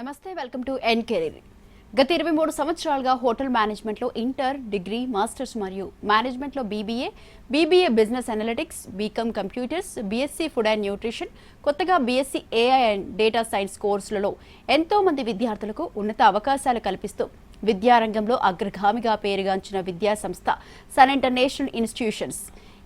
నమస్తే welcome to N career. గత 23 సంవత్సరాలుగా హోటల్ మేనేజ్మెంట్లో ఇంటర్, డిగ్రీ, మాస్టర్స్ మరియు మేనేజ్మెంట్లో BBA business analytics, BCom computers, BSc food and nutrition, కొత్తగా BSc AI and data science కోర్సులలో ఎంతో మంది విద్యార్థులకు ఉన్నత అవకాశాలు కల్పిస్తూ విద్యారంగంలో అగ్రగామిగా పేరుగాంచిన విద్యా సంస్థ సన్ ఇంటర్నేషనల్ ఇన్స్టిట్యూషన్స్.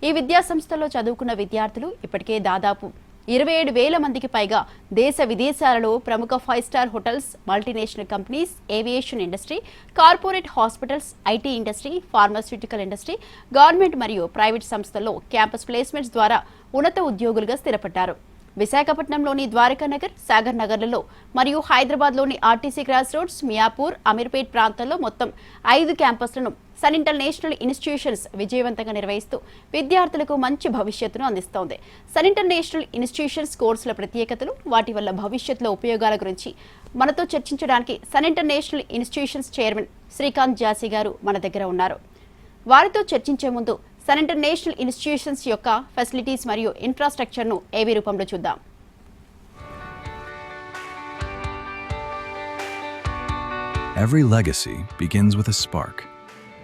ఈ విద్యా సంస్థలో చదువుకున్న విద్యార్థులు ఇప్పటికే దాదాపు 27,000 మందికి పైగా దేశ విదేశాలలో ప్రముఖ 5 star hotels, multinational companies, aviation industry, corporate hospitals, IT industry, pharmaceutical industry, government మరియు ప్రైవేట్ సంస్థల్లో క్యాంపస్ ప్లేస్మెంట్స్ ద్వారా ఉన్నత ఉద్యోగులుగా స్థిరపడ్డారు. విశాఖపట్నంలోని ద్వారకానగర్, సాగర్ నగర్లలో మరియు హైదరాబాద్లోని RTC cross roads, Miyapur, Ameerpet ప్రాంతాల్లో మొత్తం 5 క్యాంపస్లను సన్ ఇంటర్నేషనల్ ఇన్స్టిట్యూషన్స్ విజయవంతంగా నిర్వహిస్తూ విద్యార్థులకు మంచి భవిష్యత్తును అందిస్తోంది. సన్ ఇంటర్నేషనల్ ఇన్స్టిట్యూషన్స్ కోర్సుల ప్రత్యేకతలు, వాటి వల్ల భవిష్యత్తులో ఉపయోగాల గురించి మనతో చర్చించడానికి sun international institutions chairman Srikanth Jasi గారు మన దగ్గర ఉన్నారు. వారితో చర్చించే ముందు సన్ ఇంటర్నేషనల్ ఇన్స్టిట్యూషన్స్ యొక్క ఫెసిలిటీస్ మరియు ఇన్ఫ్రాస్ట్రక్చర్ను ఏవి రూపంలో చూద్దాం. Every legacy begins with a spark,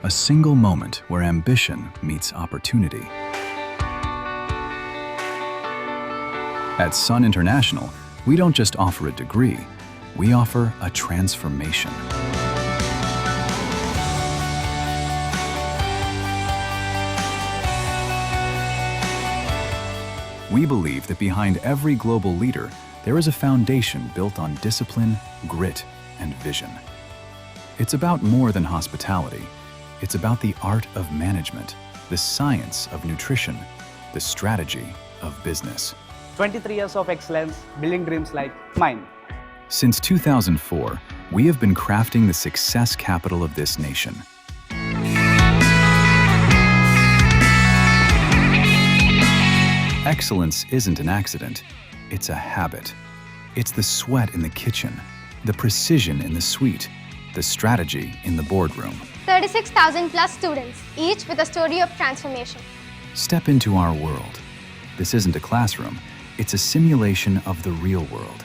a single moment where ambition meets opportunity. At Sun International, we don't just offer a degree, we offer a transformation. We believe that behind every global leader, there is a foundation built on discipline, grit, and vision. It's about more than hospitality. It's about the art of management, the science of nutrition, the strategy of business. 23 years of excellence, building dreams like mine. Since 2004, we have been crafting the success capital of this nation. Excellence isn't an accident, it's a habit. It's the sweat in the kitchen, the precision in the suite, the strategy in the boardroom. 36,000 plus students, each with a story of transformation. Step into our world. This isn't a classroom, it's a simulation of the real world.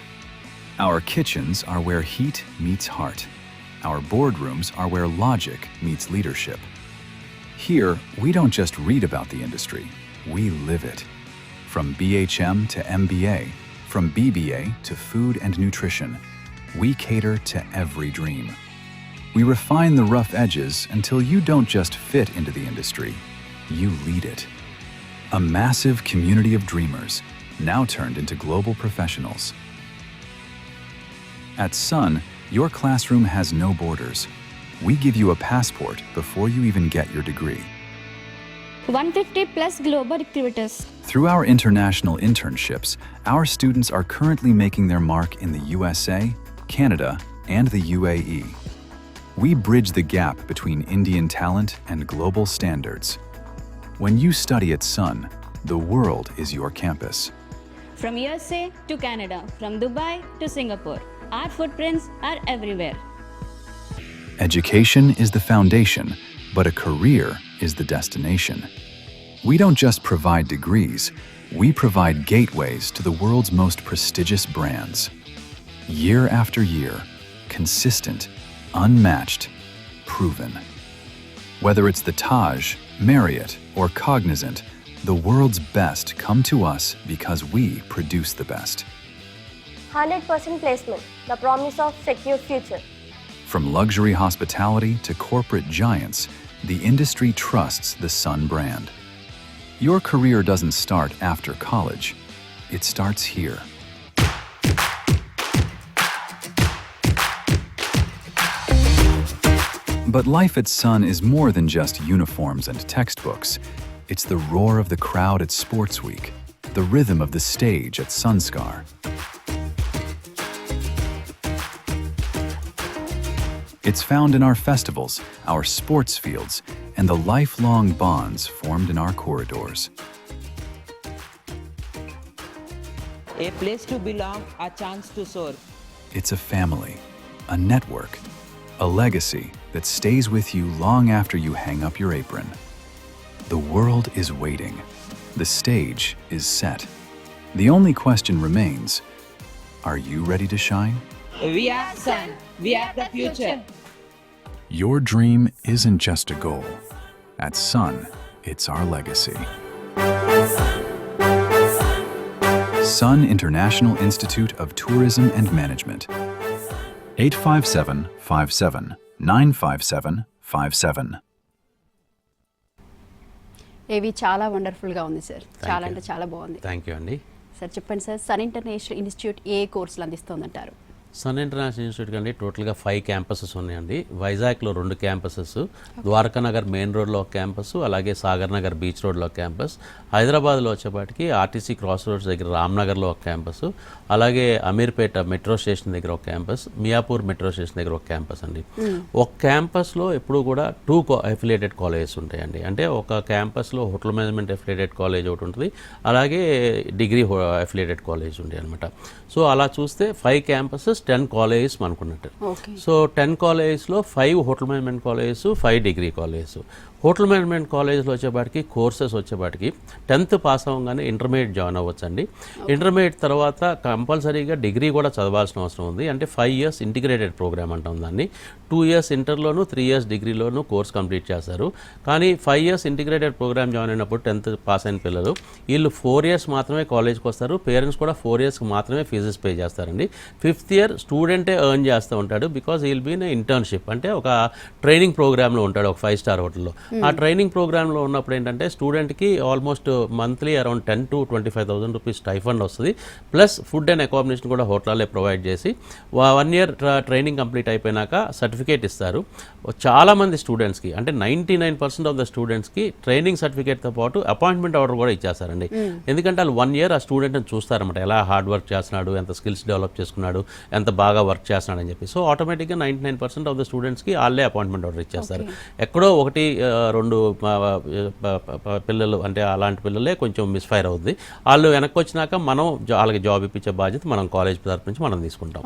Our kitchens are where heat meets heart. Our boardrooms are where logic meets leadership. Here, we don't just read about the industry, we live it. From BHM to MBA, from BBA to food and nutrition, we cater to every dream. We refine the rough edges until you don't just fit into the industry, you lead it. A massive community of dreamers, now turned into global professionals. At Sun, your classroom has no borders. We give you a passport before you even get your degree. 150 plus global recruiters. Through our international internships, our students are currently making their mark in the USA, Canada, and the UAE. We bridge the gap between Indian talent and global standards. When you study at Sun, the world is your campus. From USA to Canada, from Dubai to Singapore, our footprints are everywhere. Education is the foundation, but a career is the destination. We don't just provide degrees, we provide gateways to the world's most prestigious brands. Year after year, consistent, unmatched, proven. Whether it's the Taj, Marriott, or Cognizant, the world's best come to us because we produce the best. 100% placement, the promise of secure future. From luxury hospitality to corporate giants, the industry trusts the Sun brand. Your career doesn't start after college. It starts here. But life at Sun is more than just uniforms and textbooks. It's the roar of the crowd at Sports Week, the rhythm of the stage at Sunskar. It's found in our festivals, our sports fields, and the lifelong bonds formed in our corridors. A place to belong, a chance to soar. It's a family, a network, a legacy that stays with you long after you hang up your apron. The world is waiting. The stage is set. The only question remains, are you ready to shine? We are Sun. We are the future. Your dream isn't just a goal. At Sun, it's our legacy. Sun International Institute of Tourism and Management. 85757 95757. ఏవి చాలా వండర్ఫుల్గా ఉంది sir. చాలా అంటే చాలా బాగుంది. Thank you అండి. Sir చెప్పండి sir, sun international institute ఏ కోర్సులు అందిస్తోందంటారు? సన్ ఇంటర్నేషనల్ ఇన్స్టిట్యూట్ కండి టోటల్గా 5 క్యాంపసెస్ ఉన్నాయండి. వైజాగ్లో 2 క్యాంపసెస్, ద్వారకా నగర్ మెయిన్ రోడ్లో ఒక క్యాంపస్, అలాగే సాగర్ నగర్ బీచ్ రోడ్లో ఒక క్యాంపస్, హైదరాబాద్లో వచ్చేపాటికి ఆర్టీసీ క్రాస్ రోడ్స్ దగ్గర రామ్నగర్లో ఒక క్యాంపస్, అలాగే అమీర్పేట మెట్రో స్టేషన్ దగ్గర ఒక క్యాంపస్, మియాపూర్ మెట్రో స్టేషన్ దగ్గర ఒక క్యాంపస్ అండి. ఒక క్యాంపస్లో ఎప్పుడు కూడా 2 అఫిలియేటెడ్ కాలేజెస్ ఉంటాయండి. అంటే ఒక క్యాంపస్లో హోటల్ మేనేజ్మెంట్ అఫిలియేటెడ్ కాలేజ్ ఒకటి ఉంటుంది, అలాగే డిగ్రీ అఫిలియేటెడ్ కాలేజ్ ఉంటాయి అనమాట. సో అలా చూస్తే 5 క్యాంపసెస్ 10 కాలేజెస్ అనుకున్నట్టు. సో 10 కాలేజెస్లో 5 hotel management colleges, 5 degree colleges. Hotel management కాలేజ్లో వచ్చేపాటికి కోర్సెస్ వచ్చేపాటికి 10th పాస్ అవ్వగానే ఇంటర్మీడియట్ జాయిన్ అవ్వచ్చండి. ఇంటర్మీడియట్ తర్వాత కంపల్సరీగా డిగ్రీ కూడా చదవాల్సిన అవసరం ఉంది. అంటే 5 years ఇంటిగ్రేటెడ్ ప్రోగ్రామ్ అంటాం దాన్ని. 2 years ఇంటర్లోను, 3 years డిగ్రీలోను కోర్స్ కంప్లీట్ చేస్తారు. కానీ 5 years ఇంటిగ్రేటెడ్ ప్రోగ్రామ్ జాయిన్ అయినప్పుడు 10th పాస్ అయిన పిల్లలు వీళ్ళు 4 years మాత్రమే కాలేజ్కి వస్తారు. పేరెంట్స్ కూడా 4 yearsకి మాత్రమే ఫీజెస్ పే చేస్తారండి. 5th year స్టూడెంటే ఎర్న్ చేస్తూ ఉంటాడు. బికాజ్ వీల్ బీన్ ఇంటర్న్షిప్, అంటే ఒక ట్రైనింగ్ ప్రోగ్రామ్లో ఉంటాడు ఒక 5-star హోటల్లో. ఆ ట్రైనింగ్ ప్రోగ్రామ్లో ఉన్నప్పుడు ఏంటంటే స్టూడెంట్కి almost monthly around 10,000 to 25,000 rupees stipend వస్తుంది. ప్లస్ ఫుడ్ అండ్ అకామిడేషన్ కూడా హోటల్లో ప్రొవైడ్ చేసి 1 year ట్రైనింగ్ కంప్లీట్ అయిపోయినాక సర్టిఫికేట్ ఇస్తారు. చాలామంది స్టూడెంట్స్కి, అంటే 99% ఆఫ్ ద స్టూడెంట్స్కి ట్రైనింగ్ సర్టిఫికేట్తో పాటు అపాయింట్మెంట్ ఆర్డర్ కూడా ఇచ్చేస్తారండి. ఎందుకంటే వాళ్ళు 1 year ఆ స్టూడెంట్ని చూస్తారన్నమాట, ఎలా హార్డ్ వర్క్ చేస్తున్నాడు, ఎంత స్కిల్స్ డెవలప్ చేసుకున్నాడు, ఎంత బాగా వర్క్ చేస్తున్నాడు అని చెప్పి. సో ఆటోమేటిక్గా 99% ఆఫ్ ద స్టూడెంట్స్కి వాళ్ళే అపాయింట్మెంట్ ఆర్డర్ ఇచ్చేస్తారు. ఎక్కడో 1-2 పిల్లలు, అంటే అలాంటి పిల్లలే కొంచెం మిస్ఫైర్ అవుద్ది. వాళ్ళు వెనక్కి వచ్చినాక మనం వాళ్ళకి జాబ్ ఇప్పించే బాధ్యత మనం కాలేజ్ తరఫు నుంచి మనం తీసుకుంటాం.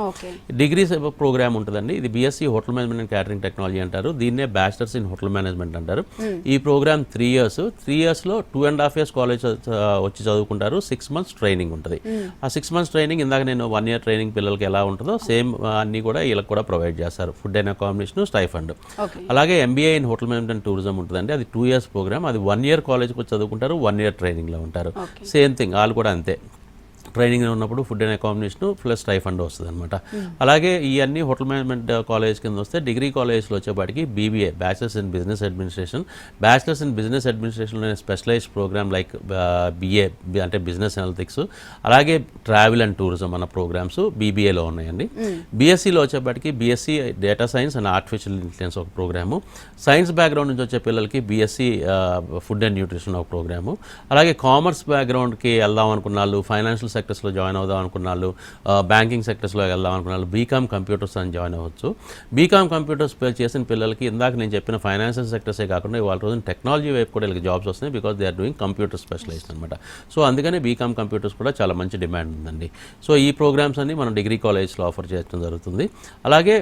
డిగ్రీ ప్రోగ్రామ్ ఉంటుందండి. ఇది BSc hotel management and catering technology అంటారు. దీన్నే బ్యాచిలర్స్ ఇన్ హోటల్ మేనేజ్మెంట్ అంటారు. ఈ ప్రోగ్రామ్ 3 years. 3 yearsలో 2.5 years కాలేజ్ వచ్చి చదువుకుంటారు. 6 months ట్రైనింగ్ ఉంటుంది. ఆ 6 months ట్రైనింగ్, ఇందాక నేను 1 year ట్రైనింగ్ పిల్లలకి ఎలా ఉంటుందో సేమ్ అన్నీ కూడా వీళ్ళకి కూడా ప్రొవైడ్ చేస్తారు. Food and accommodation, stipend. అలాగే MBA in hotel management and tourism ఉంటుందండి. అది 2 years ప్రోగ్రామ్. అది 1 year కాలేజ్కి వచ్చి చదువుకుంటారు, 1 year ట్రైనింగ్లో ఉంటారు. సేమ్ థింగ్ వాళ్ళు కూడా అంతే. ట్రైనింగ్ ఉన్నప్పుడు food and accommodation plus stipend వస్తుంది అనమాట. అలాగే ఇవన్నీ హోటల్ మేనేజ్మెంట్ కాలేజ్ కింద వస్తే డిగ్రీ కాలేజ్లో వచ్చేపాటికి BBA, bachelors in business administration. Bachelors in business అడ్మినిస్ట్రేషన్లోనే స్పెషలైజ్డ్ ప్రోగ్రామ్ లైక్ బిఏ అంటే బిజినెస్ అనలిటిక్స్, అలాగే ట్రావెల్ అండ్ టూరిజం అన్న ప్రోగ్రామ్స్ బీబీఏలో ఉన్నాయండి. బీఎస్సీలో వచ్చేపాటికి BSc data science and artificial intelligence ఒక ప్రోగ్రాము. సైన్స్ బ్యాక్గ్రౌండ్ నుంచి వచ్చే పిల్లలకి బీఎస్సీ ఫుడ్ అండ్ న్యూట్రిషన్ ఒక ప్రోగ్రాము. అలాగే కామర్స్ బ్యాక్గ్రౌండ్కి వెళ్దాం అనుకున్న వాళ్ళు, ఫైనాన్షియల్ సెక్టర్స్లో జాయిన్ అవుదాం అనుకున్న వాళ్ళు, బ్యాంకింగ్ సెక్టర్స్లో వెళ్దాం అనుకున్న వాళ్ళు బీకామ్ కంప్యూటర్స్ అని జాయిన్ అవ్వచ్చు. బీకామ్ కంప్యూటర్స్ చేసిన పిల్లలకి ఇందాక నేను చెప్పిన ఫైనాన్షియల్ సెక్టర్సే కాకుండా వాళ్ళ రోజున టెక్నాలజీ వైపు కూడా వీళ్ళకి జాబ్స్ వస్తున్నాయి. Because they are doing computer specialised అనమాట. సో అందుకనే బీకామ్ కంప్యూటర్స్ కూడా చాలా మంచి డిమాండ్ ఉందండి. సో ఈ ప్రోగ్రామ్స్ అన్ని మనం డిగ్రీ కాలేజ్లో ఆఫర్ చేయడం జరుగుతుంది. అలాగే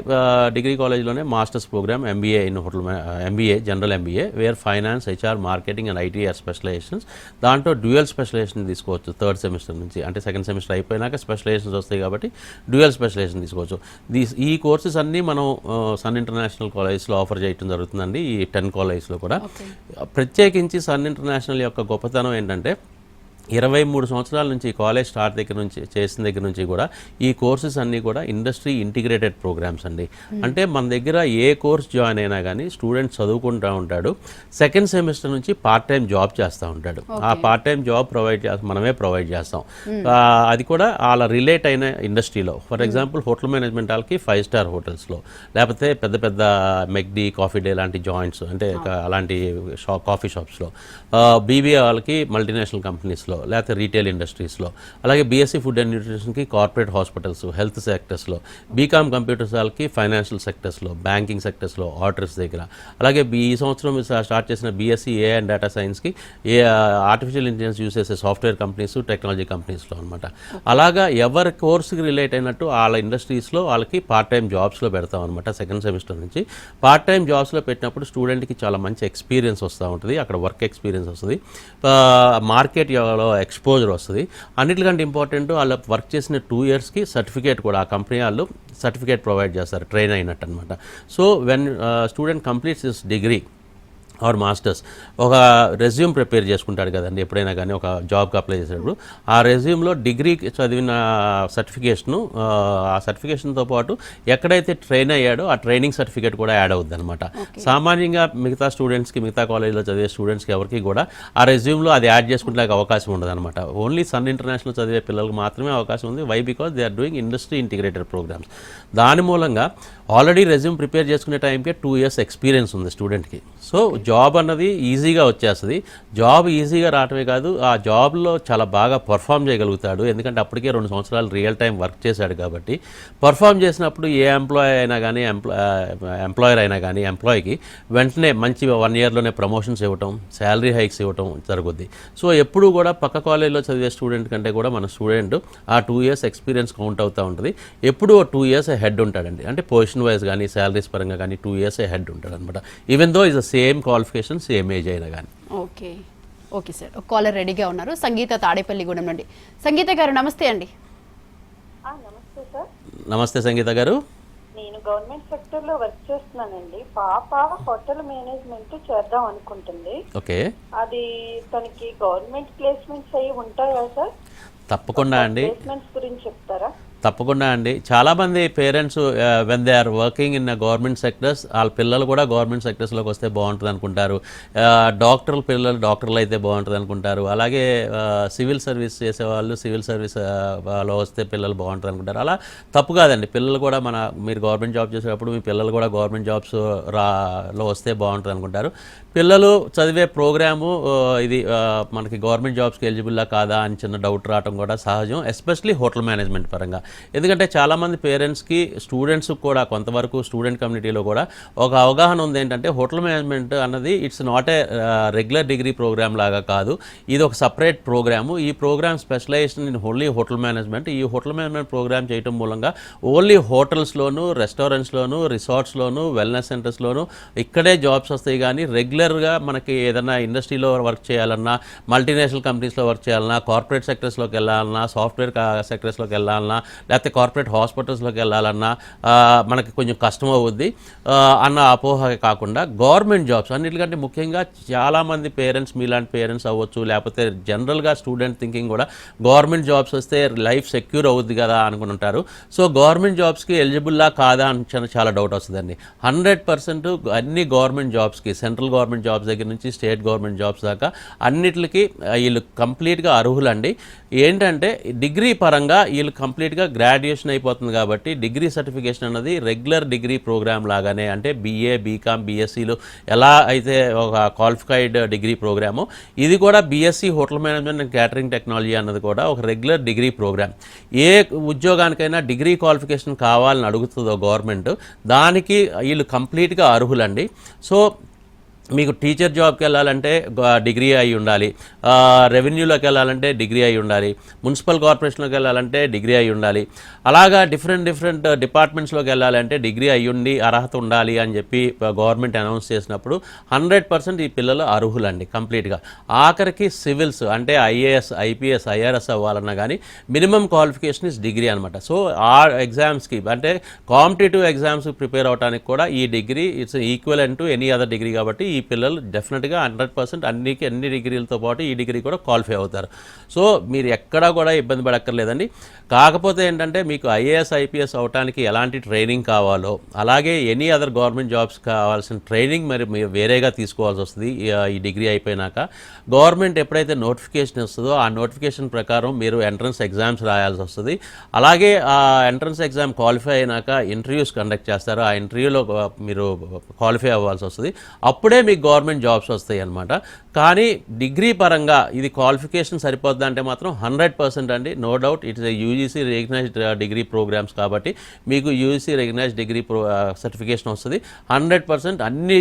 డిగ్రీ కాలేజ్లోనే masters program MBA in hotel MBA, general MBA, where finance, HR, marketing and IT are specializations. దాంట్లో డ్యూయల్ స్పెషలైజేషన్ తీసుకోవచ్చు 3rd semester నుంచి. అంటే 2nd semester అయిపోయినాక స్పెషలైజేషన్స్ వస్తాయి కాబట్టి డ్యూయల్ స్పెషలైజేషన్ తీసుకోవచ్చు. ఈ కోర్సెస్ అన్నీ మనం సన్ ఇంటర్నేషనల్ కాలేజ్లో ఆఫర్ చేయడం జరుగుతుందండి. ఈ 10 కాలేజ్లో కూడా. ప్రత్యేకించి సన్ ఇంటర్నేషనల్ యొక్క గొప్పతనం ఏంటంటే 23 సంవత్సరాల నుంచి కాలేజ్ స్టార్ట్ చేసిన దగ్గర నుంచి కూడా ఈ కోర్సెస్ అన్నీ కూడా ఇండస్ట్రీ ఇంటిగ్రేటెడ్ ప్రోగ్రామ్స్ అండి. అంటే మన దగ్గర ఏ కోర్స్ జాయిన్ అయినా కానీ స్టూడెంట్ చదువుకుంటూ ఉంటాడు. 2nd semester నుంచి పార్ట్ టైం జాబ్ చేస్తూ ఉంటాడు. ఆ పార్ట్ టైం జాబ్ మనమే ప్రొవైడ్ చేస్తాం. అది కూడా వాళ్ళ రిలేట్ అయిన ఇండస్ట్రీలో. ఫర్ ఎగ్జాంపుల్ హోటల్ మేనేజ్మెంట్ వాళ్ళకి 5-star హోటల్స్లో, లేకపోతే పెద్ద పెద్ద మెక్డీ, కాఫీ డే లాంటి జాయింట్స్, అంటే అలాంటి కాఫీ షాప్స్లో. బీబీఏ వాళ్ళకి మల్టీనేషనల్ కంపెనీస్లో, లేకపోతే రీటైల్ ఇండస్ట్రీస్లో. అలాగే బీఎస్సీ ఫుడ్ అండ్ న్యూట్రిషన్కి కార్పొరేట్ హాస్పిటల్స్, హెల్త్ సెక్టర్స్లో. బీకామ్ కంప్యూటర్స్ వాళ్ళకి ఫైనాన్షియల్ సెక్టర్స్లో, బ్యాంకింగ్ సెక్టర్స్లో, ఆడిటర్స్ దగ్గర. అలాగే ఈ సంవత్సరం స్టార్ట్ చేసిన బీఎస్సీ ఏ అండ్ డేటా సైన్స్కి ఆర్టిఫిషియల్ ఇంటెలిజెన్స్ యూస్ చేసే సాఫ్ట్వేర్ కంపెనీస్, టెక్నాలజీ కంపెనీస్లో అనమాట. అలాగా ఎవరి కోర్సుకి రిలేట్ అయినట్టు వాళ్ళ ఇండస్ట్రీస్లో వాళ్ళకి పార్ట్ టైం జాబ్స్లో పెడతాం అనమాట. 2nd semester నుంచి పార్ట్ టైం జాబ్స్లో పెట్టినప్పుడు స్టూడెంట్కి చాలా మంచి ఎక్స్పీరియన్స్ వస్తూ ఉంటుంది. అక్కడ వర్క్ ఎక్స్పీరియన్స్ వస్తుంది. మార్కెట్లో ఎక్స్పోజర్ వస్తుంది. అన్నిటికంటే ఇంపార్టెంట్ వాళ్ళు వర్క్ చేసిన 2 yearsకి సర్టిఫికేట్ కూడా ఆ కంపెనీ వాళ్ళు సర్టిఫికేట్ ప్రొవైడ్ చేస్తారు, ట్రైన్ అయినట్టు అనమాట. So when student completes this degree or masters, ఒక రెజ్యూమ్ ప్రిపేర్ చేసుకుంటాడు కదండి ఎప్పుడైనా కానీ ఒక జాబ్కి అప్లై చేసేటప్పుడు. ఆ రెజ్యూమ్లో డిగ్రీ చదివిన సర్టిఫికేషను, ఆ సర్టిఫికేషన్తో పాటు ఎక్కడైతే ట్రైన్ అయ్యాడో ఆ ట్రైనింగ్ సర్టిఫికేట్ కూడా యాడ్ అవుద్ది అనమాట. సామాన్యంగా మిగతా స్టూడెంట్స్కి, మిగతా కాలేజీలో చదివే స్టూడెంట్స్కి ఎవరికి కూడా ఆ రెజ్యూమ్లో అది యాడ్ చేసుకుంటే అవకాశం ఉండదు అనమాట. ఓన్లీ సన్ ఇంటర్నేషనల్ చదివే పిల్లలకు మాత్రమే అవకాశం ఉంది. Why? Because they are doing industry integrated programmes. దాని మూలంగా ఆల్రెడీ రెజ్యూమ్ ప్రిపేర్ చేసుకునే టైంకే 2 years ఎక్స్పీరియన్స్ ఉంది స్టూడెంట్కి. సో జాబ్ అన్నది ఈజీగా వచ్చేస్తుంది. జాబ్ ఈజీగా రావటమే కాదు, ఆ జాబ్లో చాలా బాగా పర్ఫామ్ చేయగలుగుతాడు. ఎందుకంటే అప్పటికే 2 సంవత్సరాలు రియల్ టైం వర్క్ చేశాడు కాబట్టి. పర్ఫామ్ చేసినప్పుడు ఏ ఎంప్లాయర్ అయినా కానీ ఎంప్లాయీకి వెంటనే మంచి 1 yearలోనే ప్రమోషన్స్ ఇవ్వటం, శాలరీ హైక్స్ ఇవ్వటం జరుగుద్ది. సో ఎప్పుడు కూడా పక్క కాలేజీలో చదివే స్టూడెంట్ కంటే కూడా మన స్టూడెంట్ ఆ 2 years ఎక్స్పీరియన్స్ కౌంట్ అవుతూ ఉంటుంది. ఎప్పుడు 2 years హెడ్ ఉంటాడండి. అంటే పొజిషన్ వైజ్ కానీ శాలరీస్ పరంగా కానీ 2 years హెడ్ ఉంటాడు అనమాట. Even though is the same qualification, same age అయినా కానీ. ఓకే ఓకే సార్, ఒక కాలర్ రెడీగా ఉన్నారు, సంగీత తాడేపల్లిగూడెం నుండి. సంగీత గారు నమస్తే అండి. నమస్తే సార్. నమస్తే సంగీత గారు. నేను గవర్నమెంట్ సెక్టర్ లో వర్క్ చేస్తున్నానండి. పాప హోటల్ మేనేజ్మెంట్ చేద్దాం అనుకుంటుంది. ఓకే, అది తనకి గవర్నమెంట్ ప్లేస్మెంట్స్ అయ్యి ఉంటాయా సార్? తప్పకుండా అండి. ప్లేస్మెంట్స్ గురించి చెప్తారా? తప్పకుండా అండి. చాలామంది parents when they are working in government sectors, వాళ్ళ పిల్లలు కూడా గవర్నమెంట్ సెక్టర్స్లోకి వస్తే బాగుంటుంది అనుకుంటారు. పిల్లలు డాక్టర్లు అయితే బాగుంటుంది అనుకుంటారు. అలాగే సివిల్ సర్వీస్ చేసేవాళ్ళు సివిల్ సర్వీస్లో వస్తే పిల్లలు బాగుంటుంది అనుకుంటారు. అలా తప్పు కాదండి. పిల్లలు కూడా మీరు గవర్నమెంట్ జాబ్ చేసేటప్పుడు మీ పిల్లలు కూడా గవర్నమెంట్ జాబ్స్ లో వస్తే బాగుంటుంది అనుకుంటారు. పిల్లలు చదివే ప్రోగ్రాము ఇది మనకి గవర్నమెంట్ జాబ్స్కి ఎలిజిబుల్లా కాదా అని చిన్న డౌట్ రావడం కూడా సహజం, ఎస్పెషలీ హోటల్ మేనేజ్మెంట్ పరంగా. ఎందుకంటే చాలామంది పేరెంట్స్కి, స్టూడెంట్స్ కూడా కొంతవరకు స్టూడెంట్ కమ్యూనిటీలో కూడా ఒక అవగాహన ఉంది ఏంటంటే హోటల్ మేనేజ్మెంట్ అన్నది it's not a regular degree programme లాగా కాదు, ఇది ఒక సపరేట్ ప్రోగ్రాము. ఈ programme specialisation in only hotel management. ఈ హోటల్ మేనేజ్మెంట్ ప్రోగ్రామ్ చేయడం మూలంగా ఓన్లీ హోటల్స్లోను, రెస్టారెంట్స్లోను, రిసార్ట్స్లోను, వెల్నెస్ సెంటర్స్లోను ఇక్కడే జాబ్స్ వస్తాయి. కానీ రెగ్యులర్గా మనకి ఏదైనా ఇండస్ట్రీలో వర్క్ చేయాలన్నా, మల్టీనేషనల్ కంపెనీస్లో వర్క్ చేయాలన్నా, కార్పొరేట్ సెక్టర్స్లోకి వెళ్ళాలన్నా, సాఫ్ట్వేర్ సెక్టర్స్లోకి వెళ్ళాలన్నా, లేకపోతే కార్పొరేట్ హాస్పిటల్స్లోకి వెళ్ళాలన్నా మనకి కొంచెం కష్టం అవుద్ది అన్న అపోహ కాకుండా గవర్నమెంట్ జాబ్స్ అన్నిటికంటే ముఖ్యంగా చాలామంది పేరెంట్స్, మీలాంటి పేరెంట్స్ అవ్వచ్చు, లేకపోతే జనరల్గా స్టూడెంట్ థింకింగ్ కూడా గవర్నమెంట్ జాబ్స్ వస్తే లైఫ్ సెక్యూర్ అవుద్ది కదా అనుకుని ఉంటారు. సో గవర్నమెంట్ జాబ్స్కి ఎలిజిబుల్లా కాదా అని చాలా డౌట్ వస్తుందండి. 100% అన్ని గవర్నమెంట్ జాబ్స్కి, సెంట్రల్ గవర్నమెంట్ జాబ్స్ దగ్గర నుంచి స్టేట్ గవర్నమెంట్ జాబ్స్ దాకా అన్నిటికీ వీళ్ళు కంప్లీట్గా అర్హులండి. ఏంటంటే డిగ్రీ పరంగా వీళ్ళు కంప్లీట్గా గ్రాడ్యుయేషన్ అయిపోతుంది కాబట్టి డిగ్రీ సర్టిఫికేషన్ అన్నది రెగ్యులర్ డిగ్రీ ప్రోగ్రామ్ లాగానే, అంటే బీఏ, బీకామ్, బీఎస్సీలు ఎలా అయితే ఒక క్వాలిఫైడ్ డిగ్రీ ప్రోగ్రాము, ఇది కూడా BSc hotel management and catering technology అన్నది కూడా ఒక రెగ్యులర్ డిగ్రీ ప్రోగ్రామ్. ఏ ఉద్యోగానికైనా డిగ్రీ క్వాలిఫికేషన్ కావాలని అడుగుతుందో గవర్నమెంట్, దానికి వీళ్ళు కంప్లీట్గా అర్హులండి. సో మీకు టీచర్ జాబ్కి వెళ్ళాలంటే డిగ్రీ అయి ఉండాలి, రెవెన్యూలోకి వెళ్ళాలంటే డిగ్రీ అయి ఉండాలి, మున్సిపల్ కార్పొరేషన్లోకి వెళ్ళాలంటే డిగ్రీ అయి ఉండాలి, అలాగా డిఫరెంట్ డిపార్ట్మెంట్స్లోకి వెళ్ళాలంటే డిగ్రీ అయి ఉండి అర్హత ఉండాలి అని చెప్పి గవర్నమెంట్ అనౌన్స్ చేసినప్పుడు 100% ఈ పిల్లలు అర్హులండి కంప్లీట్గా. ఆఖరికి సివిల్స్ అంటే ఐఏఎస్, ఐపీఎస్, ఐఆర్ఎస్ అవ్వాలన్నా కానీ మినిమం క్వాలిఫికేషన్ ఇస్ డిగ్రీ అనమాట. సో ఆ ఎగ్జామ్స్కి అంటే కాంపిటేటివ్ ఎగ్జామ్స్కి ప్రిపేర్ అవడానికి కూడా ఈ degree it's equivalent to any other degree. కాబట్టి ఈ పిల్లలు డెఫినెట్గా 100% అన్ని డిగ్రీలతో పాటు ఈ డిగ్రీ కూడా క్వాలిఫై అవుతారు. సో మీరు ఎక్కడా కూడా ఇబ్బంది పడక్కర్లేదండి. కాకపోతే ఏంటంటే మీకు ఐఏఎస్, ఐపీఎస్ అవడానికి ఎలాంటి ట్రైనింగ్ కావాలో, అలాగే ఎనీ అదర్ గవర్నమెంట్ జాబ్స్ కావాల్సిన ట్రైనింగ్ మరి మీరు వేరేగా తీసుకోవాల్సి వస్తుంది. ఈ డిగ్రీ అయిపోయినాక గవర్నమెంట్ ఎప్పుడైతే నోటిఫికేషన్ వస్తుందో ఆ నోటిఫికేషన్ ప్రకారం మీరు ఎంట్రన్స్ ఎగ్జామ్స్ రాయాల్సి వస్తుంది. అలాగే ఆ ఎంట్రన్స్ ఎగ్జామ్ క్వాలిఫై అయినాక ఇంటర్వ్యూస్ కండక్ట్ చేస్తారు. ఆ ఇంటర్వ్యూలో మీరు క్వాలిఫై అవ్వాల్సి వస్తుంది. అప్పుడే మీకు గవర్నమెంట్ జాబ్స్ వస్తాయి అన్నమాట. కానీ డిగ్రీ పరంగా ఇది క్వాలిఫికేషన్ సరిపోద్దా అంటే మాత్రం 100% అండి, no doubt. It's UGC recognised degree programmes కాబట్టి మీకు యూజీసీ రికగ్నైజ్డ్ డిగ్రీ సర్టిఫికేషన్ వస్తుంది. 100% అన్ని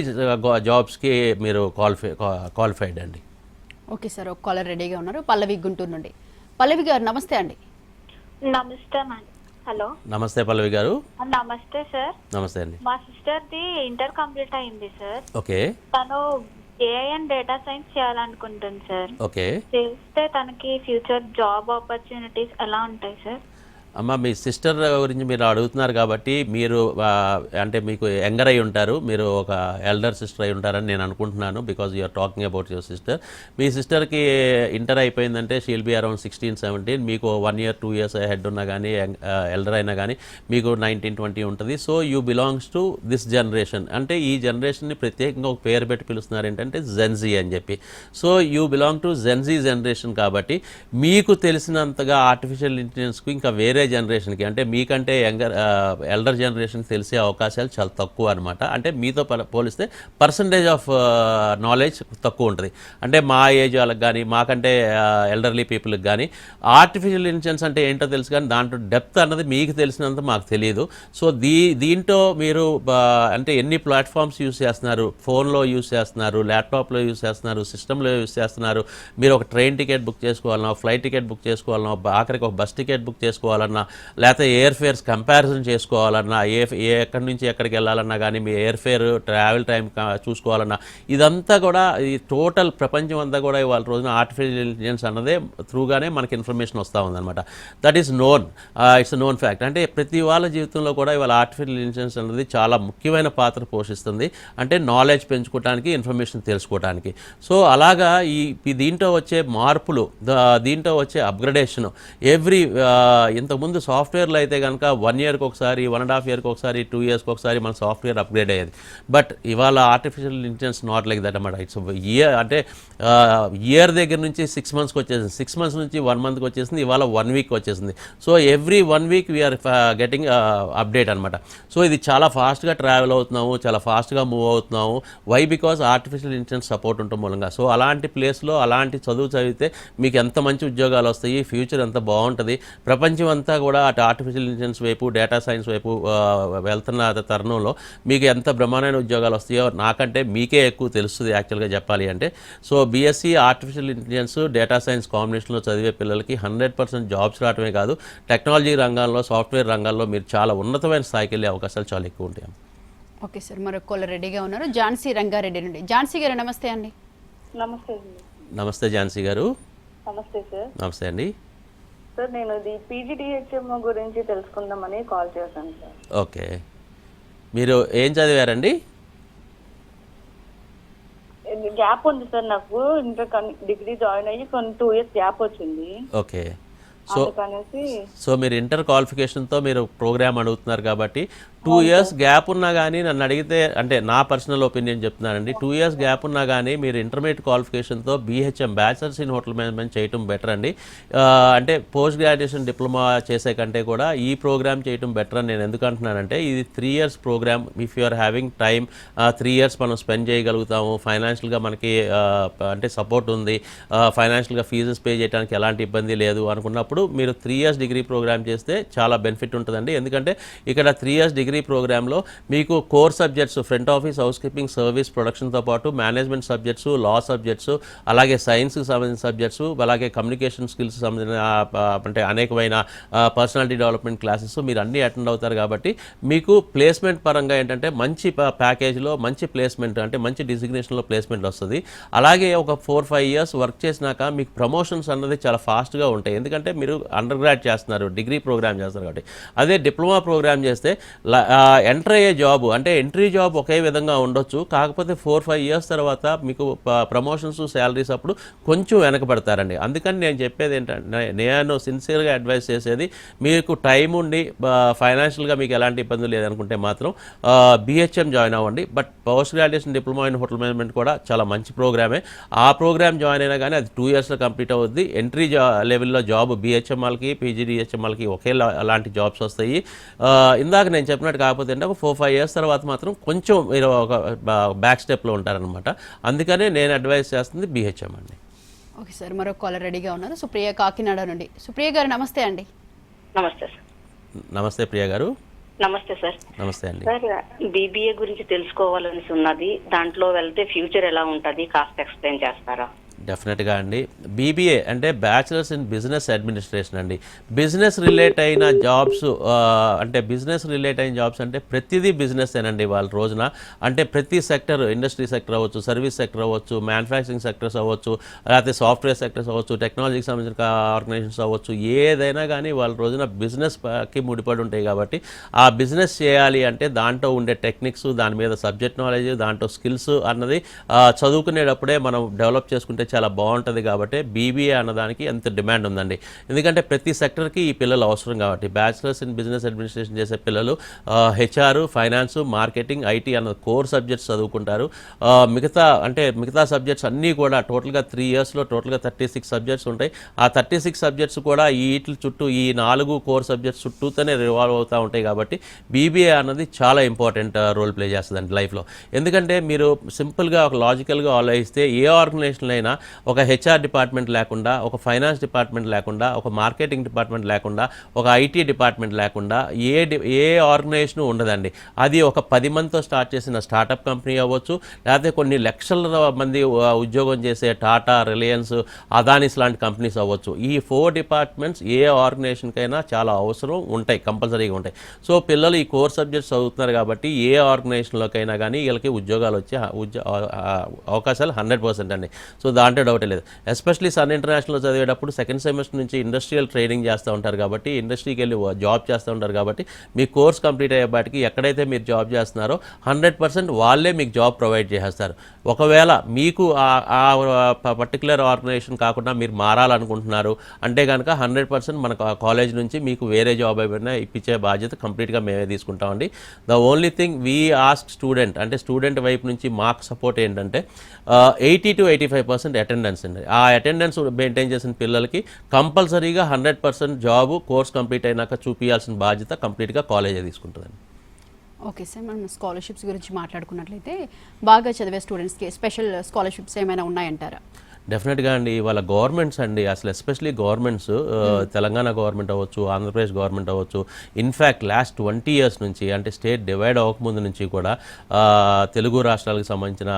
జాబ్స్కి మీరు క్వాలిఫైడ్ అండి. ఓకే సార్, ఒక కాలర్ రెడీగా ఉన్నారు, పల్లవి గుంటూరు నుండి. పల్లవి గారు నమస్తే అండి. నమస్తే మేడం. హలో, నమస్తే పల్లవి గారు. నమస్తే సార్. నమస్తే అండి. మా సిస్టర్ ది ఇంటర్ కంప్లీట్ అయింది సార్. ఓకే. తను ఏఐ అండ్ డేటా సైన్స్ చేయాలనుకుంటుంది సార్. ఓకే. చేస్తే తనకి ఫ్యూచర్ జాబ్ ఆపర్చునిటీస్ ఎలా ఉంటాయి సార్? అమ్మ, మీ సిస్టర్ గురించి మీరు అడుగుతున్నారు కాబట్టి మీరు అంటే మీకు యంగర్ అయి ఉంటారు, మీరు ఒక ఎల్డర్ సిస్టర్ అయి ఉంటారని నేను అనుకుంటున్నాను, because you're talking about your sister. మీ సిస్టర్కి ఇంటర్ అయిపోయిందంటే షీల్ బి అరౌండ్ 16-17, మీకు 1 year 2 years హెడ్ ఉన్నా కానీ ఎల్డర్ అయినా కానీ మీకు 19-20 ఉంటుంది. So you belongs to this generation. అంటే ఈ జనరేషన్ని ప్రత్యేకంగా ఒక పేరు పెట్టి పిలుస్తున్నారు ఏంటంటే జెన్జీ అని చెప్పి. So you belong to Gen Z generation కాబట్టి మీకు తెలిసినంతగా ఆర్టిఫిషియల్ ఇంటెలిజెన్స్కు ఇంకా వేరే జనరేషన్కి, అంటే మీకంటే ఎల్డర్ జనరేషన్కి తెలిసే అవకాశాలు చాలా తక్కువ అనమాట. అంటే మీతో పోలిస్తే పర్సంటేజ్ ఆఫ్ నాలెడ్జ్ తక్కువ ఉంటుంది. అంటే మా ఏజ్ వాళ్ళకి కానీ మాకంటే ఎల్డర్లీ పీపుల్కి కానీ ఆర్టిఫిషియల్ ఇంటెలిజెన్స్ అంటే ఏంటో తెలుసు, కానీ దాంట్లో డెప్త్ అన్నది మీకు తెలిసినంత మాకు తెలియదు. సో దీంట్లో మీరు అంటే ఎన్ని ప్లాట్ఫామ్స్ యూస్ చేస్తున్నారు, ఫోన్లో యూస్ చేస్తున్నారు, ల్యాప్టాప్లో యూస్ చేస్తున్నారు, సిస్టంలో యూస్ చేస్తున్నారు, మీరు ఒక ట్రైన్ టికెట్ బుక్ చేసుకోవాలన్నా, ఫ్లైట్ టికెట్ బుక్ చేసుకోవాలన్నా, ఆఖరికి ఒక బస్ టికెట్ బుక్ చేసుకోవాలన్నా, లేకపోతే ఎయిర్ ఫేర్స్ కంపారిజన్ చేసుకోవాలన్నా, ఎక్కడి నుంచి ఎక్కడికి వెళ్ళాలన్నా కానీ మీ ఎయిర్ ఫేర్ ట్రావెల్ టైం చూసుకోవాలన్నా, ఇదంతా కూడా ఈ టోటల్ ప్రపంచం అంతా కూడా ఇవాళ రోజున ఆర్టిఫిషియల్ ఇంటెలిజెన్స్ అన్నదే త్రూగానే మనకి ఇన్ఫర్మేషన్ వస్తూ ఉందన్నమాట. That is known, it's known fact. అంటే ప్రతి వాళ్ళ జీవితంలో కూడా ఇవాళ ఆర్టిఫిషియల్ ఇంటెలిజెన్స్ అనేది చాలా ముఖ్యమైన పాత్ర పోషిస్తుంది. అంటే నాలెడ్జ్ పెంచుకోవడానికి, ఇన్ఫర్మేషన్ తెలుసుకోవడానికి. సో అలాగా దీంట్లో వచ్చే మార్పులు, దీంట్లో వచ్చే అప్గ్రేడేషన్ ఎవ్రీ ఇంతకుముందు సాఫ్ట్వేర్లో అయితే కనుక 1 yearకి ఒకసారి, 1.5 yearకి ఒకసారి, 2 yearsకి ఒకసారి మన సాఫ్ట్వేర్ అప్గ్రేడ్ అయ్యేది. బట్ ఇవాళ artificial intelligence not like that అన్నమాట. ఇట్స్ ఇయర్, అంటే ఇయర్ దగ్గర నుంచి 6 monthsకి వచ్చేసింది, 6 months నుంచి 1 monthకి వచ్చేసింది, ఇవాళ 1 week వచ్చేసింది. So every 1 week we are getting update అనమాట. సో ఇది చాలా ఫాస్ట్గా ట్రావెల్ అవుతున్నాము, చాలా ఫాస్ట్గా మూవ్ అవుతున్నాము. Why? Because artificial intelligence support ఉండటం మూలంగా. సో అలాంటి ప్లేస్లో అలాంటి చదువు చదివితే మీకు ఎంత మంచి ఉద్యోగాలు వస్తాయి, ఫ్యూచర్ ఎంత బాగుంటుంది. ప్రపంచం అంతా కూడా అటు ఆర్టిఫిషియల్ ఇంటెలిజెన్స్ వైపు, డేటా సైన్స్ వైపు వెళ్తున్న తరుణంలో మీకు ఎంత బ్రహ్మాండమైన ఉద్యోగాలు వస్తాయో నాకంటే మీకే ఎక్కువ తెలుస్తుంది యాక్చువల్గా చెప్పాలి అంటే. So BSc artificial intelligence, data science కాంబినేషన్లో చదివే పిల్లలకి 100% జాబ్స్ రావడమే కాదు, టెక్నాలజీ రంగాల్లో, సాఫ్ట్వేర్ రంగాల్లో మీరు చాలా ఉన్నతమైన స్థాయికి వెళ్ళే అవకాశాలు చాలా ఎక్కువ ఉంటాయి. ఓకే సార్, మరొక కాలర్ రెడీగా ఉన్నారు, ఝాన్సీ రంగారెడ్డి నుండి. ఝాన్సీ గారు నమస్తే అండి. నమస్తే. నమస్తే ఝాన్సీ గారు. నమస్తే సార్. నమస్తే అండి. సార్ నేను ఇది పీజీడిహెచ్ఎం గురించి తెలుసుకుందామని కాల్ చేశాను సార్. ఓకే, మీరు ఏం చదివారండి? గ్యాప్ ఉంది సార్, నాకు ఇంటర్ డిగ్రీ జాయిన్ అయ్యి 2 years గ్యాప్ వచ్చింది. ఓకే. సో మీరు ఇంటర్ క్వాలిఫికేషన్తో మీరు ప్రోగ్రామ్ అడుగుతున్నారు కాబట్టి 2 years గ్యాప్ ఉన్నా కానీ నన్ను అడిగితే, అంటే నా పర్సనల్ ఒపీనియన్ చెప్తున్నానండి, 2 years గ్యాప్ ఉన్నా కానీ మీరు ఇంటర్మీడియట్ క్వాలిఫికేషన్తో BHM bachelors in hotel management చేయటం బెటర్ అండి. అంటే పోస్ట్ గ్రాడ్యుయేషన్ డిప్లొమా చేసే కంటే కూడా ఈ ప్రోగ్రామ్ చేయటం బెటర్ అని నేను ఎందుకు అంటున్నానంటే, ఇది 3 years programme. If you are having time 3 years మనం స్పెండ్ చేయగలుగుతాము, ఫైనాన్షియల్గా మనకి అంటే సపోర్ట్ ఉంది, ఫైనాన్షియల్గా ఫీజెస్ పే చేయడానికి ఎలాంటి ఇబ్బంది లేదు అనుకున్నప్పుడు మీరు 3 years డిగ్రీ ప్రోగ్రామ్ చేస్తే చాలా బెనిఫిట్ ఉంటుందండి. ఎందుకంటే ఇక్కడ 3 years డిగ్రీ ప్రోగ్రాంలో మీకు core subjects, front office, housekeeping, service, ప్రొడక్షన్తో పాటు మేనేజ్మెంట్ సబ్జెక్ట్స్, లా సబ్జెక్ట్స్, అలాగే సైన్స్కి సంబంధించిన సబ్జెక్ట్స్, అలాగే కమ్యూనికేషన్ స్కిల్స్ సంబంధించిన అంటే అనేకమైన పర్సనాలిటీ డెవలప్మెంట్ క్లాసెస్ మీరు అన్నీ అటెండ్ అవుతారు. కాబట్టి మీకు ప్లేస్మెంట్ పరంగా ఏంటంటే మంచి ప్యాకేజ్లో మంచి ప్లేస్మెంట్, అంటే మంచి డిజిగ్నేషన్లో ప్లేస్మెంట్ వస్తుంది. అలాగే ఒక 4-5 years వర్క్ చేసినాక మీకు ప్రమోషన్స్ అన్నది చాలా ఫాస్ట్గా ఉంటాయి. ఎందుకంటే మీరు అండర్ గ్రాడ్ చేస్తున్నారు, డిగ్రీ ప్రోగ్రామ్ చేస్తారు కాబట్టి. అదే డిప్లొమా ప్రోగ్రామ్ చేస్తే ఎంటర్ అయ్యే జాబ్, అంటే ఎంట్రీ జాబ్ ఒకే విధంగా ఉండొచ్చు, కాకపోతే 4-5 years తర్వాత మీకు ప్రమోషన్స్, శాలరీస్ అప్పుడు కొంచెం వెనకబడతారండి. అందుకని నేను చెప్పేది ఏంటంటే, నేను సిన్సియర్గా అడ్వైస్ చేసేది, మీకు టైం ఉండి ఫైనాన్షియల్గా మీకు ఎలాంటి ఇబ్బంది లేదనుకుంటే మాత్రం BHM జాయిన్ అవ్వండి. But post graduation diploma in hotel management కూడా చాలా మంచి ప్రోగ్రామే. ఆ ప్రోగ్రామ్ జాయిన్ అయినా కానీ అది 2 yearsలో కంప్లీట్ అవుద్ది. ఎంట్రీ లెవెల్లో జాబ్ BHM వాళ్ళకి, PGDHM వాళ్ళకి ఒకే అలాంటి జాబ్స్ వస్తాయి. ఇందాక నేను చెప్పినట్టు కాకపోతే అంటే ఒక 4-5 years తర్వాత మాత్రం కొంచెం మీరు ఒక బ్యాక్ స్టెప్లో ఉంటారనమాట. అందుకనే నేను అడ్వైస్ చేస్తుంది BHM అండి. ఓకే సార్, మరొక కాలర్ రెడీగా ఉన్నారు, సుప్రియ కాకినాడ నుండి. సుప్రియ గారు నమస్తే అండి. నమస్తే సార్. నమస్తే ప్రియ గారు. నమస్తే సార్. నమస్తే అండి. సార్, BBA గురించి తెలుసుకోవాలని ఉన్నది, దాంట్లో వెళ్తే ఫ్యూచర్ ఎలా ఉంటుంది కాస్త ఎక్స్ప్లెయిన్ చేస్తారా? డెఫినెట్గా అండి. బీబీఏ అంటే బ్యాచిలర్స్ ఇన్ బిజినెస్ అడ్మినిస్ట్రేషన్ అండి. బిజినెస్ రిలేట్ అయిన జాబ్స్ అంటే బిజినెస్ రిలేట్ అయిన జాబ్స్ అంటే ప్రతిదీ బిజినెస్ ఏనండి వాళ్ళ రోజున. అంటే ప్రతి సెక్టర్, ఇండస్ట్రీ సెక్టర్ అవ్వచ్చు, సర్వీస్ సెక్టర్ అవ్వచ్చు, మ్యానుఫ్యాక్చరింగ్ సెక్టర్స్ అవ్వచ్చు, లేకపోతే సాఫ్ట్వేర్ సెక్టర్స్ అవ్వచ్చు, టెక్నాలజీకి సంబంధించిన ఆర్గనైజేషన్స్ అవ్వచ్చు, ఏదైనా కానీ వాళ్ళ రోజున బిజినెస్కి ముడిపడి ఉంటాయి. కాబట్టి ఆ బిజినెస్ చేయాలి అంటే దాంట్లో ఉండే టెక్నిక్స్, దాని మీద సబ్జెక్ట్ నాలెడ్జ్, దాంట్లో స్కిల్స్ అన్నది చదువుకునేటప్పుడే మనం డెవలప్ చేసుకుంటే చాలా బాగుంటుంది. కాబట్టి బీబీఏ అన్నదానికి ఎంత డిమాండ్ ఉందండి. ఎందుకంటే ప్రతి సెక్టర్కి ఈ పిల్లలు అవసరం. కాబట్టి బ్యాచిలర్స్ ఇన్ బిజినెస్ అడ్మినిస్ట్రేషన్ చేసే పిల్లలు హెచ్ఆర్, ఫైనాన్స్, మార్కెటింగ్, ఐటీ అన్న కోర్ సబ్జెక్ట్స్ చదువుకుంటారు. మిగతా సబ్జెక్ట్స్ అన్నీ కూడా టోటల్గా 3 ఇయర్స్లో టోటల్గా 36 సబ్జెక్ట్స్ ఉంటాయి. ఆ 36 సబ్జెక్ట్స్ కూడా వీటి చుట్టూ, ఈ 4 కోర్ సబ్జెక్ట్స్ చుట్టూతోనే రివాల్వ్ అవుతూ ఉంటాయి. కాబట్టి బీబీఏ అన్నది చాలా ఇంపార్టెంట్ రోల్ ప్లే చేస్తుందండి లైఫ్లో. ఎందుకంటే మీరు సింపుల్గా ఒక లాజికల్గా ఆలోచిస్తే ఏ ఆర్గనైజేషన్ అయినా ఒక హెచ్ఆర్ డిపార్ట్మెంట్ లేకుండా, ఒక ఫైనాన్స్ డిపార్ట్మెంట్ లేకుండా, ఒక మార్కెటింగ్ డిపార్ట్మెంట్ లేకుండా, ఒక ఐటీ డిపార్ట్మెంట్ లేకుండా ఏ ఆర్గనైజేషన్ ఉండదండి. అది ఒక 10 మందితో స్టార్ట్ చేసిన స్టార్టప్ కంపెనీ అవ్వచ్చు, లేకపోతే కొన్ని లక్షల మంది ఉద్యోగం చేసే టాటా, రిలయన్స్, అదానిస్ లాంటి కంపెనీస్ అవ్వచ్చు. ఈ 4 డిపార్ట్మెంట్స్ ఏ ఆర్గనైజేషన్కైనా చాలా అవసరం ఉంటాయి, కంపల్సరీగా ఉంటాయి. సో పిల్లలు ఈ కోర్ సబ్జెక్ట్స్ చదువుతున్నారు కాబట్టి ఏ ఆర్గనైజేషన్లోకైనా కానీ వీళ్ళకి ఉద్యోగాలు వచ్చే అవకాశాలు 100% అండి. సో దాంట్లో డౌటే లేదు. ఎస్పెషలీ సన్ ఇంటర్నేషనల్లో చదివేటప్పుడు సెకండ్ సెమిస్టర్ నుంచి ఇండస్ట్రియల్ ట్రైనింగ్ చేస్తూ ఉంటారు. కాబట్టి ఇండస్ట్రీకి వెళ్ళి జాబ్ చేస్తూ ఉంటారు. కాబట్టి మీ కోర్స్ కంప్లీట్ అయ్యేపాటికి ఎక్కడైతే మీరు జాబ్ చేస్తున్నారో 100% వాళ్ళే మీకు జాబ్ ప్రొవైడ్ చేసేస్తారు. ఒకవేళ మీకు ఆ పర్టికులర్ ఆర్గనైజేషన్ కాకుండా మీరు మారాలనుకుంటున్నారు అంటే కనుక 100% మన కాలేజ్ నుంచి మీకు వేరే జాబ్ అయిపోయినా ఇప్పించే బాధ్యత కంప్లీట్గా మేమే తీసుకుంటామండి. The only thing we ask student, అంటే స్టూడెంట్ వైపు నుంచి మాకు సపోర్ట్ ఏంటంటే 80 to 85% అటెండెన్స్ అండి. ఆ అటెండెన్స్ మెయింటైన్ చేసిన పిల్లలకి కంపల్సరీగా 100% జాబ్ కోర్స్ కంప్లీట్ అయినాక చూపించాల్సిన బాధ్యత కంప్లీట్గా కాలేజే తీసుకుంటుందండి. ఓకే సార్, మనం స్కాలర్షిప్స్ గురించి మాట్లాడుకున్నట్లయితే బాగా చదివే స్టూడెంట్స్కి స్పెషల్ స్కాలర్షిప్స్ ఏమైనా ఉన్నాయంటారా? డెఫినెట్గా అండి. వాళ్ళ గవర్నమెంట్స్ అండి, అసలు ఎస్పెషలీ గవర్నమెంట్స్, తెలంగాణ గవర్నమెంట్ అవ్వచ్చు, ఆంధ్రప్రదేశ్ గవర్నమెంట్ అవ్వచ్చు, ఇన్ఫ్యాక్ట్ లాస్ట్ 20 years నుంచి, అంటే స్టేట్ డివైడ్ అవ్వకముందు నుంచి కూడా తెలుగు రాష్ట్రాలకు సంబంధించిన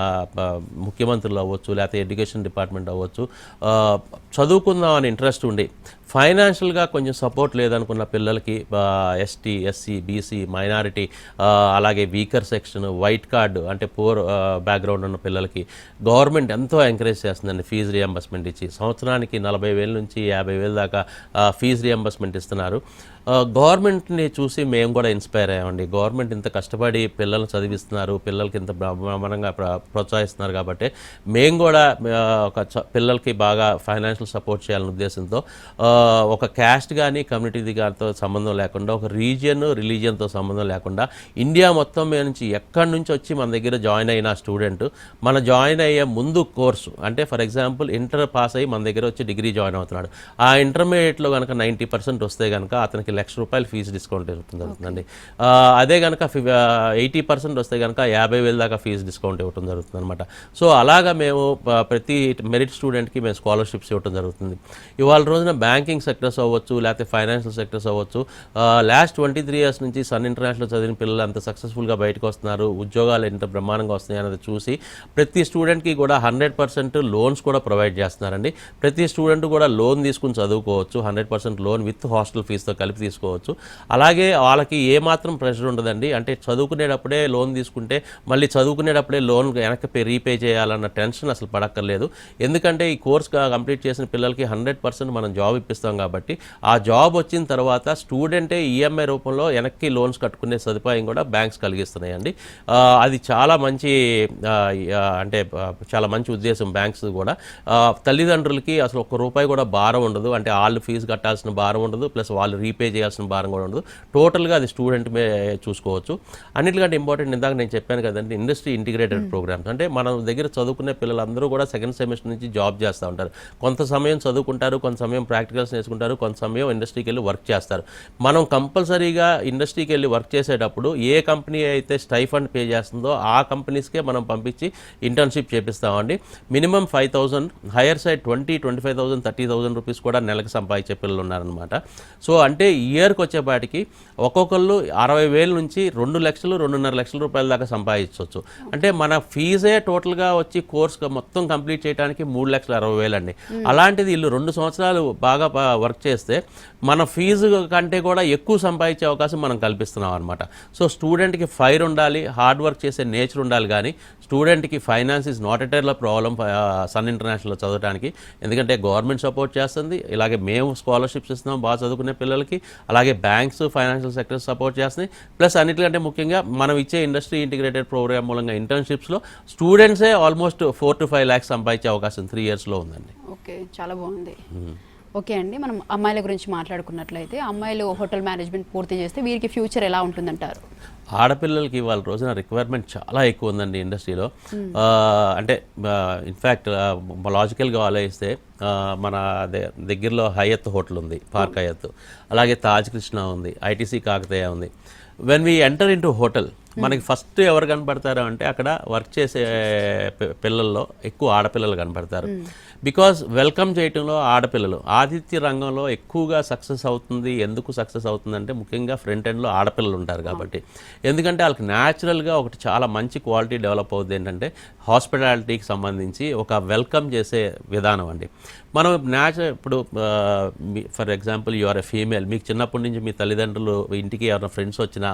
ముఖ్యమంత్రులు అవ్వచ్చు, లేకపోతే ఎడ్యుకేషన్ డిపార్ట్మెంట్ అవ్వచ్చు, చదువుకుందాం అని ఇంట్రెస్ట్ ఉండి ఫైనాన్షియల్గా కొంచెం సపోర్ట్ లేదనుకున్న పిల్లలకి, ఎస్టీ, ఎస్సీ, బీసీ, మైనారిటీ, అలాగే వీకర్ సెక్షన్, వైట్ కార్డు అంటే పూర్ బ్యాక్గ్రౌండ్ ఉన్న పిల్లలకి గవర్నమెంట్ ఎంతో ఎంకరేజ్ చేస్తుందండి. ఫీజు రియంబర్స్మెంట్ ఇచ్చి సంవత్సరానికి 40,000 నుంచి 50,000 దాకా ఫీజు రియంబర్స్మెంట్ ఇస్తున్నారు. గవర్నమెంట్ని చూసి మేము కూడా ఇన్స్పైర్ అయ్యామండి. గవర్నమెంట్ ఇంత కష్టపడి పిల్లల్ని చదివిస్తున్నారు, పిల్లలకి ఇంత బ్రహ్మాండంగా ప్రోత్సహిస్తున్నారు. కాబట్టి మేము కూడా పిల్లలకి బాగా ఫైనాన్షియల్ సపోర్ట్ చేయాలనే ఉద్దేశంతో ఒక క్యాస్ట్ కానీ కమ్యూనిటీ గారితో సంబంధం లేకుండా, ఒక రీజియన్, రిలీజియన్తో సంబంధం లేకుండా ఇండియా మొత్తం మీద నుంచి ఎక్కడి నుంచి వచ్చి మన దగ్గర జాయిన్ అయిన స్టూడెంట్ మన జాయిన్ అయ్యే ముందు కోర్సు, అంటే ఫర్ ఎగ్జాంపుల్ ఇంటర్ పాస్ అయ్యి మన దగ్గర వచ్చి డిగ్రీ జాయిన్ అవుతున్నాడు, ఆ ఇంటర్మీడియట్లో కనుక 90% వస్తే కనుక అతనికి ₹1,00,000 ఫీజు డిస్కౌంట్ జరుగుతుందండి. అదే కనుక 80% వస్తే కనుక 50,000 దాకా ఫీజు డిస్కౌంట్ ఇవ్వడం జరుగుతుంది అనమాట. సో అలాగా మేము ప్రతి మెరిట్ స్టూడెంట్కి మేము స్కాలర్షిప్స్ ఇవ్వడం జరుగుతుంది. ఇవాళ రోజున బ్యాంకింగ్ సెక్టర్స్ అవ్వచ్చు, లేకపోతే ఫైనాన్షియల్ సెక్టర్స్ అవ్వచ్చు, లాస్ట్ 23 years నుంచి సన్ ఇంటర్నేషనల్ చదివిన పిల్లలు అంత సక్సెస్ఫుల్గా బయటకు వస్తున్నారు, ఉద్యోగాలు ఎంత బ్రహ్మాండంగా వస్తున్నాయి అనేది చూసి ప్రతి స్టూడెంట్కి కూడా 100% లోన్స్ కూడా ప్రొవైడ్ చేస్తున్నారండి. ప్రతి స్టూడెంట్ కూడా లోన్ తీసుకుని చదువుకోవచ్చు, 100% లోన్ విత్ హాస్టల్ ఫీజుతో కలిపి తీసుకోవచ్చు. అలాగే వాళ్ళకి ఏమాత్రం ప్రెషర్ ఉండదండి. అంటే చదువుకునేటప్పుడే లోన్ తీసుకుంటే మళ్ళీ చదువుకునేటప్పుడే లోన్ వెనక్కి రీపే చేయాలన్న టెన్షన్ అసలు పడక్కర్లేదు. ఎందుకంటే ఈ కోర్స్ కంప్లీట్ చేసిన పిల్లలకి 100% మనం జాబ్ ఇప్పిస్తాం. కాబట్టి ఆ జాబ్ వచ్చిన తర్వాత స్టూడెంటే ఈఎంఐ రూపంలో వెనక్కి లోన్స్ కట్టుకునే సదుపాయం కూడా బ్యాంక్స్ కలిగిస్తున్నాయండి. అది చాలా మంచి అంటే చాలా మంచి ఉద్దేశం బ్యాంక్స్ కూడా. తల్లిదండ్రులకి అసలు ₹1 కూడా భారం ఉండదు. అంటే వాళ్ళు ఫీజు కట్టాల్సిన భారం ఉండదు, ప్లస్ వాళ్ళు రీపే చేయాల్సిన భారం కూడా ఉండదు. టోటల్గా అది స్టూడెంట్ చూసుకోవచ్చు. అన్నిటికంటే ఇంపార్టెంట్ ఇందాక నేను చెప్పాను కదండి, ఇండస్ట్రీ ఇంటిగ్రేటెడ్ ప్రోగ్రామ్స్. అంటే మన దగ్గర చదువుకునే పిల్లలందరూ కూడా సెకండ్ సెమిస్టర్ నుంచి జాబ్ చేస్తూ ఉంటారు. కొంత సమయం చదువుకుంటారు, కొంత సమయం ప్రాక్టికల్స్ నేర్చుకుంటారు, కొంత సమయం ఇండస్ట్రీకి వెళ్ళి వర్క్ చేస్తారు. మనం కంపల్సరీగా ఇండస్ట్రీకి వెళ్ళి వర్క్ చేసేటప్పుడు ఏ కంపెనీ అయితే స్టైఫండ్ పే చేస్తుందో ఆ కంపెనీస్కే మనం పంపించి ఇంటర్న్షిప్ చేపిస్తామండి. మినిమం 5,000, హైయర్ సైడ్ 20,000, 25,000, ₹30,000 కూడా నెలకు సంపాదించే పిల్లలు ఉన్నారనమాట. సో అంటే ఇయర్కి వచ్చేపాటికి ఒక్కొక్కళ్ళు 60,000 నుంచి 2 లక్షలు 2.5 లక్షల రూపాయల దాకా సంపాదించవచ్చు. అంటే మన ఫీజే టోటల్గా వచ్చి కోర్స్ మొత్తం కంప్లీట్ చేయడానికి 3,60,000 అండి. అలాంటిది వీళ్ళు 2 సంవత్సరాలు బాగా వర్క్ చేస్తే మన ఫీజు కంటే కూడా ఎక్కువ సంపాదించే అవకాశం మనం కల్పిస్తున్నాం అనమాట. సో స్టూడెంట్కి ఫైర్ ఉండాలి, హార్డ్ వర్క్ చేసే నేచర్ ఉండాలి, కానీ స్టూడెంట్కి finance is not at all problem sun ఇంటర్నేషనల్లో చదవడానికి. ఎందుకంటే గవర్నమెంట్ సపోర్ట్ చేస్తుంది, ఇలాగే మేము స్కాలర్షిప్స్ ఇస్తున్నాం బాగా చదువుకునే పిల్లలకి, అలాగే బ్యాంక్స్ ఫైనాన్షియల్ సెక్టర్ సపోర్ట్ చేస్తున్నాయి. ప్లస్ అన్నిటికంటే ముఖ్యంగా మనం ఇచ్చే ఇండస్ట్రీ ఇంటిగ్రేటెడ్ ప్రోగ్రామ్ మూలంగా ఇంటర్న్షిప్స్లో స్టూడెంట్సే ఆల్మోస్ట్ 4 to 5 lakhs సంపాదించే అవకాశం 3 yearsలో ఉందండి. ఓకే, చాలా బాగుంది. ఓకే అండి, మనం అమ్మాయిల గురించి మాట్లాడుకున్నట్లయితే అమ్మాయిలు హోటల్ మేనేజ్మెంట్ పూర్తి చేస్తే వీరికి ఫ్యూచర్ ఎలా ఉంటుందంటారు? ఆడపిల్లలకి ఇవాళ రోజున రిక్వైర్మెంట్ చాలా ఎక్కువ ఉందండి ఇండస్ట్రీలో. అంటే ఇన్ఫ్యాక్ట్ లాజికల్గా ఆలోచిస్తే మన దగ్గరలో హయత్ హోటల్ ఉంది, పార్క్ హయత్, అలాగే తాజ్ కృష్ణ ఉంది, ఐటీసీ కాకతీయ ఉంది. When we enter in to hotel మనకి ఫస్ట్ ఎవరు కనపడతారు అంటే అక్కడ వర్క్ చేసే పిల్లల్లో ఎక్కువ ఆడపిల్లలు కనపడతారు. బికాజ్ వెల్కమ్ చేయటంలో ఆడపిల్లలు ఆతిథ్య రంగంలో ఎక్కువగా సక్సెస్ అవుతుంది. ఎందుకు సక్సెస్ అవుతుందంటే ముఖ్యంగా ఫ్రంట్ ఎండ్లో ఆడపిల్లలు ఉంటారు కాబట్టి. ఎందుకంటే వాళ్ళకి న్యాచురల్గా ఒకటి చాలా మంచి క్వాలిటీ డెవలప్ అవుతుంది ఏంటంటే హాస్పిటాలిటీకి సంబంధించి ఒక వెల్కమ్ చేసే విధానం అండి. మనం ఇప్పుడు for example you are a female, మీకు చిన్నప్పటి నుంచి మీ తల్లిదండ్రులు ఇంటికి ఎవరైనా ఫ్రెండ్స్ వచ్చినా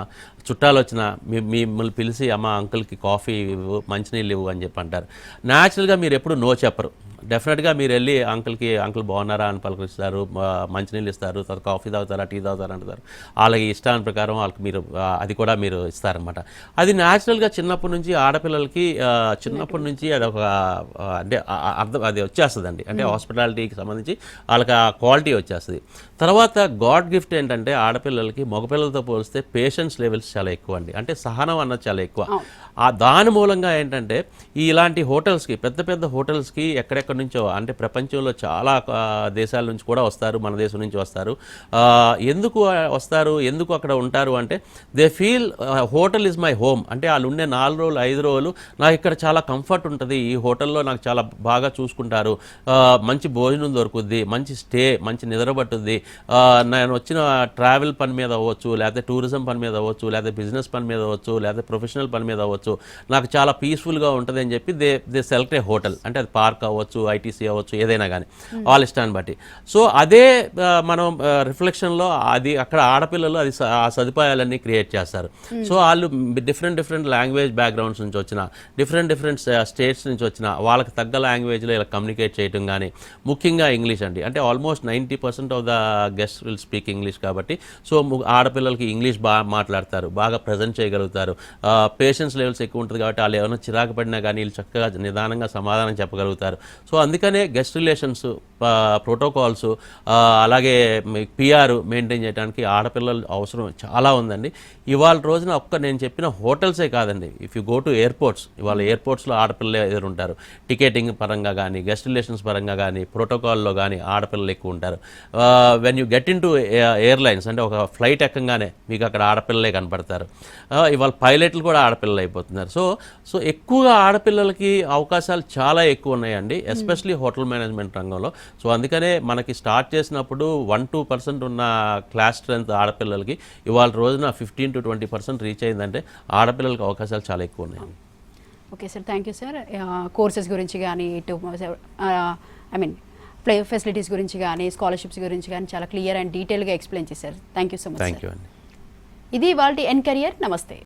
చుట్టాలు వచ్చినా మిమ్మల్ని పిలిచి అమ్మ అంకుల్కి కాఫీ ఇవ్వు, మంచినీళ్ళు ఇవ్వు అని చెప్పి అంటారు. న్యాచురల్గా మీరు ఎప్పుడు నో చెప్పరు. డెఫినెట్గా మీరు వెళ్ళి అంకుల్ బాగున్నారా అని పలకరిస్తారు, మంచినీళ్ళు ఇస్తారు, తర్వాత కాఫీ తాగుతారా టీ తాగుతారా అంటారు. వాళ్ళకి ఇష్టాన్ని ప్రకారం వాళ్ళకి మీరు అది కూడా మీరు ఇస్తారనమాట. అది న్యాచురల్గా చిన్నప్పటి నుంచి ఆడపిల్లలకి చిన్నప్పటి నుంచి అది ఒక అంటే అర్థం అది వచ్చేస్తుందండి. అంటే హాస్పిటాలిటీకి సంబంధించి వాళ్ళకి ఆ క్వాలిటీ వచ్చేస్తుంది. తర్వాత గాడ్ గిఫ్ట్ ఏంటంటే ఆడపిల్లలకి మగపిల్లలతో పోలిస్తే పేషెన్స్ లెవెల్స్ చాలా ఎక్కువ అండి. అంటే సహనం అన్నది చాలా ఎక్కువ. దాని మూలంగా ఏంటంటే ఇలాంటి హోటల్స్కి పెద్ద పెద్ద హోటల్స్కి ఎక్కడెక్కడి నుంచో అంటే ప్రపంచంలో చాలా దేశాల నుంచి కూడా వస్తారు, మన దేశం నుంచి వస్తారు. ఎందుకు వస్తారు, ఎందుకు అక్కడ ఉంటారు అంటే they feel hotel is my home. అంటే వాళ్ళు ఉండే 4 రోజులు 5 రోజులు నాకు ఇక్కడ చాలా కంఫర్ట్ ఉంటుంది, ఈ హోటల్లో నాకు చాలా బాగా చూసుకుంటారు, మంచి భోజనం దొరుకుద్ది, మంచి స్టే, మంచి నిద్ర పట్టుద్ది, నేను వచ్చిన ట్రావెల్ పని మీద అవ్వచ్చు, లేకపోతే టూరిజం పని మీద అవ్వచ్చు, లేకపోతే బిజినెస్ పని మీద అవ్వచ్చు, లేకపోతే ప్రొఫెషనల్ పని మీద అవ్వచ్చు, నాకు చాలా పీస్ఫుల్గా ఉంటుంది అని చెప్పి దే సెలెక్ట్ ఏ హోటల్. అంటే అది పార్క్ అవ్వచ్చు, ఐటీసీ అవ్వచ్చు, ఏదైనా కానీ వాళ్ళ ఇష్టాన్ని బట్టి. సో అదే మనం రిఫ్లెక్షన్లో అది అక్కడ ఆడపిల్లలు అది ఆ సదుపాయాలన్నీ క్రియేట్ చేస్తారు. సో వాళ్ళు డిఫరెంట్ లాంగ్వేజ్ బ్యాక్గ్రౌండ్స్ నుంచి వచ్చిన డిఫరెంట్ స్టేట్స్ నుంచి వచ్చిన వాళ్ళకి తగ్గ లాంగ్వేజ్లో ఇలా కమ్యూనికేట్ చేయడం కానీ, ముఖ్యంగా ఇంగ్లీష్ అండి. అంటే almost 90% of the guest will speak English కాబట్టి సో ఆడపిల్లలకి ఇంగ్లీష్ బాగా మాట్లాడతారు, బాగా ప్రజెంట్ చేయగలుగుతారు. పేషెన్స్ లెవెల్స్ ఎక్కువ ఉంటుంది కాబట్టి వాళ్ళు ఏమైనా చిరాకు పడినా కానీ వీళ్ళు చక్కగా నిదానంగా సమాధానం చెప్పగలుగుతారు. సో అందుకనే గెస్ట్ రిలేషన్స్ ప్రోటోకాల్స్ అలాగే పిఆర్ మెయింటైన్ చేయడానికి ఆడపిల్లలు అవసరం చాలా ఉందండి. ఇవాళ రోజున నేను చెప్పిన హోటల్సే కాదండి, if you go to airports, ఇవాళ ఎయిర్పోర్ట్స్లో ఆడపిల్లలు ఎదురుంటారు. టికెటింగ్ పరంగా కానీ, గెస్ట్ రిలేషన్స్ పరంగా కానీ, ప్రోటోకాల్లో కానీ ఆడపిల్లలు ఎక్కువ ఉంటారు. When you get in to airlines అంటే ఒక ఫ్లైట్ ఎక్కగానే మీకు అక్కడ ఆడపిల్లలే కనపడతారు. ఇవాళ పైలట్లు కూడా ఆడపిల్లలు అయిపోతున్నారు. సో ఎక్కువగా ఆడపిల్లలకి అవకాశాలు చాలా ఎక్కువ ఉన్నాయండి, ఎస్పెషలీ హోటల్ మేనేజ్మెంట్ రంగంలో. సో అందుకనే మనకి స్టార్ట్ చేసినప్పుడు 1-2% ఉన్న క్లాస్ స్ట్రెంత్ ఆడపిల్లలకి ఇవాళ రోజున 15 to 20% రీచ్ అయిందంటే ఆడపిల్లలకి అవకాశాలు చాలా ఎక్కువ ఉన్నాయి. Okay sir, thank you sir. Courses గురించి కానీ ఫెసిలిటీస్ గురించి కానీ, స్కాలర్షిప్స్ గురించి కానీ చాలా క్లియర్ అండ్ డీటెయిల్గా ఎక్స్ప్లెయిన్ చేశారు. Thank you so much. Thank you అండి. ఇది ఇవాల్టి ఎన్ కెరియర్. నమస్తే.